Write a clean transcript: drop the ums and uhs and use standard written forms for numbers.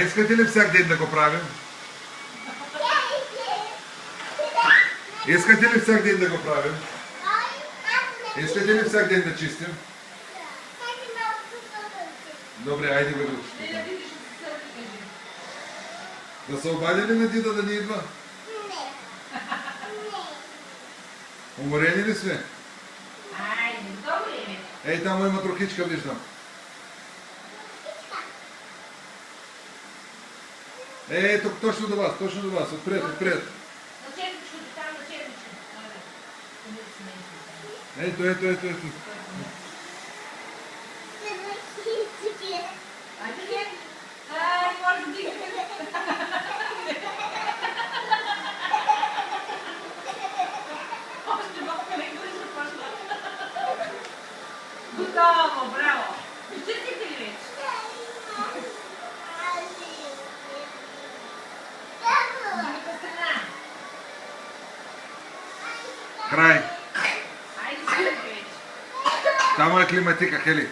искате ли всяк ден да го правим? Искате ли всяк ден да го правим? Искате ли всяк ден да чистим? Добре, айде го да чистим. Да се обади ли на Дида да ни идва? Не. Уморени ли сме? Айде, добре. Ей, там има трохичка, виждам. Ей, тук точно до вас, отпред. На черничкото, там на черничкото. Ето. Ай, може да дигате. Още малко не го започна. Готово, браво. Изчистите ли вече? Другата страна. Край. Айде, спирате вече. Там е климатика, Хели.